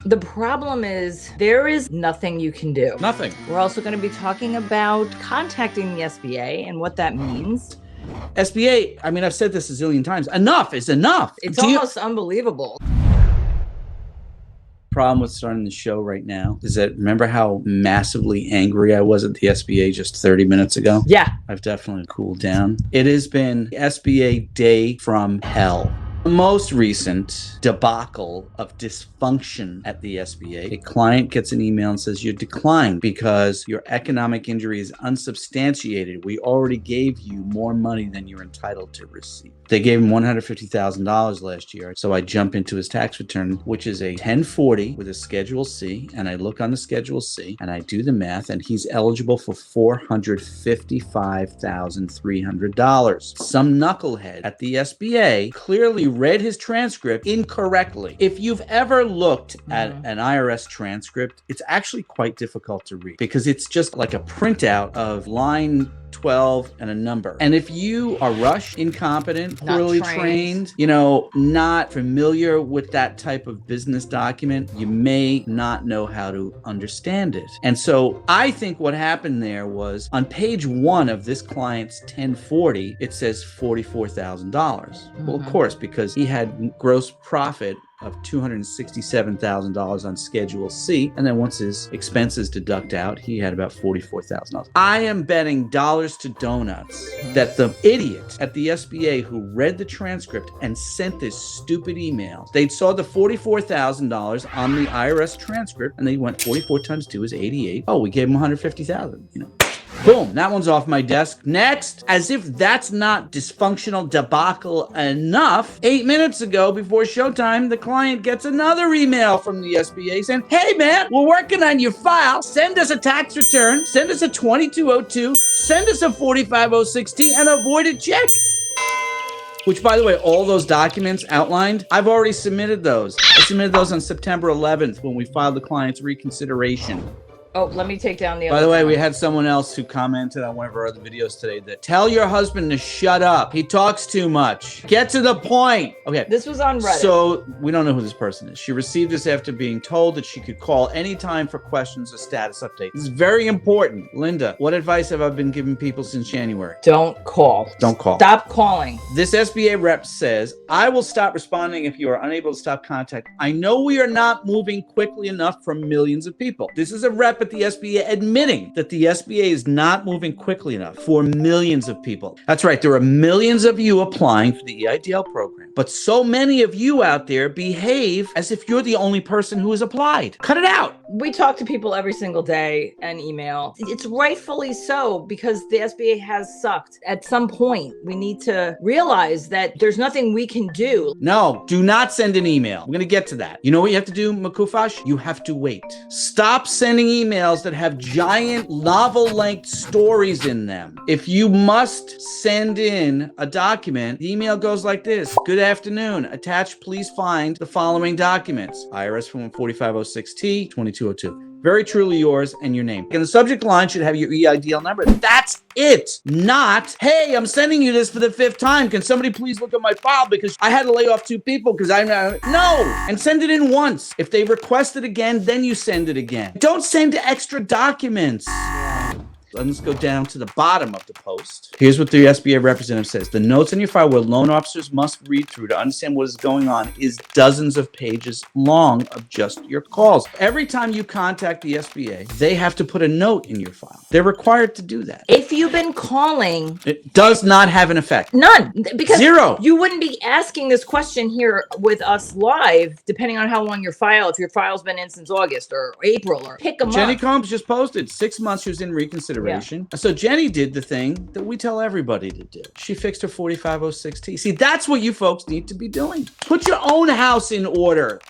The problem is there is nothing you can do. Nothing. We're also going to be talking about contacting the SBA and what that means. SBA, I mean, I've said this a zillion times. Enough is enough. It's almost unbelievable. Problem with starting the show right now is that remember how massively angry I was at the SBA just 30 minutes ago? Yeah. I've definitely cooled down. It has been SBA day from hell. The most recent debacle of dysfunction at the SBA, a client gets an email and says, you're declined because your economic injury is unsubstantiated. We already gave you more money than you're entitled to receive. They gave him $150,000 last year. So I jump into his tax return, which is a 1040 with a Schedule C. And I look on the Schedule C and I do the math and he's eligible for $455,300. Some knucklehead at the SBA clearly read his transcript incorrectly. If you've ever looked at an IRS transcript, it's actually quite difficult to read because it's just like a printout of line 12 and a number. And if you are rushed, incompetent, poorly trained, not familiar with that type of business document, you may not know how to understand it. And so I think what happened there was on page 1 of this client's 1040, it says $44,000. Well, of course, because he had gross profit of $267,000 on Schedule C. And then once his expenses deduct out, he had about $44,000. I am betting dollars to donuts that the idiot at the SBA who read the transcript and sent this stupid email, they saw the $44,000 on the IRS transcript and they went 44 times 2 is 88. Oh, we gave him $150,000, Boom, that one's off my desk. Next, as if that's not dysfunctional debacle enough, 8 minutes ago before showtime, the client gets another email from the SBA saying, hey man, we're working on your file. Send us a tax return, send us a 2202, send us a 4506T and a voided check. Which, by the way, all those documents outlined, I've already submitted those. I submitted those on September 11th when we filed the client's reconsideration. Oh, let me take down the other. By the way, we had someone else who commented on one of our other videos today that tell your husband to shut up. He talks too much. Get to the point. Okay. This was on Reddit. So we don't know who this person is. She received this after being told that she could call anytime for questions or status updates. This is very important. Linda, what advice have I been giving people since January? Don't call. Don't call. Stop calling. This SBA rep says, I will stop responding if you are unable to stop contact. I know we are not moving quickly enough for millions of people. This is a rep at the SBA admitting that the SBA is not moving quickly enough for millions of people. That's right. There are millions of you applying for the EIDL program, but so many of you out there behave as if you're the only person who has applied. Cut it out. We talk to people every single day and email. It's rightfully so because the SBA has sucked. At some point, we need to realize that there's nothing we can do. No, do not send an email. I'm going to get to that. You know what you have to do, Makufash? You have to wait. Stop sending emails that have giant novel-length stories in them. If you must send in a document, the email goes like this. Good afternoon. Attached, please find the following documents. IRS Form 4506T, 2202. Very truly yours and your name. And the subject line should have your EIDL number. That's it. Not, hey, I'm sending you this for the 5th time. Can somebody please look at my file because I had to lay off 2 people because I'm not. No. And send it in once. If they request it again, then you send it again. Don't send extra documents. Let's go down to the bottom of the post. Here's what the SBA representative says. The notes in your file where loan officers must read through to understand what is going on is dozens of pages long of just your calls. Every time you contact the SBA, they have to put a note in your file. They're required to do that. If you've been calling, it does not have an effect. None. Because zero. You wouldn't be asking this question here with us live, depending on how long your file, if your file's been in since August or April or pick a month. Jenny Combs just posted 6 months she was in reconsideration. Yeah. So Jenny did the thing that we tell everybody to do. She fixed her 4506T. See, that's what you folks need to be doing. Put your own house in order.